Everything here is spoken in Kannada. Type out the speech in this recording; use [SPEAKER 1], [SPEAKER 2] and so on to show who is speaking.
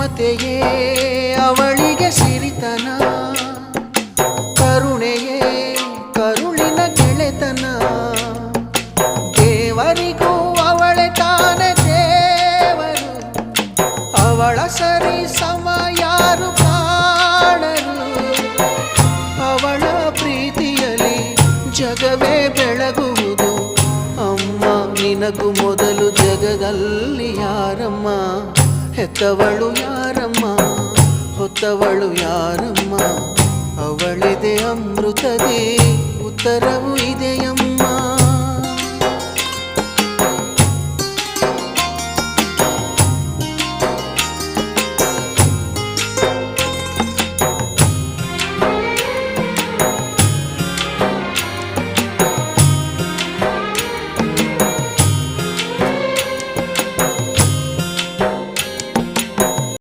[SPEAKER 1] ಮಮತೆಯೇ ಅವಳಿಗೆ ಸಿರಿತನ, ಕರುಣೆಯೇ ಕರುಳಿನ ಗೆಳೆತನ. ದೇವರಿಗೂ ಅವಳೆ ತಾನೆ ದೇವರು, ಅವಳ ಸರಿ ಸಮ ಯಾರು ಕಾಣರು. ಅವಳ ಪ್ರೀತಿಯಲ್ಲಿ ಜಗವೇ ಬೆಳಗುವುದು. ಅಮ್ಮ ನಿನಗೂ ಮೊದಲು ಜಗದಲ್ಲಿ ಯಾರಮ್ಮ, ಹೆತ್ತವಳು ಯಾರಮ್ಮ, ಹೊತ್ತವಳು ಯಾರಮ್ಮ. ಅವಳಿದೆ ಅಮೃತದೇ ಉತ್ತರವು ಇದೆಯಮ್ಮ.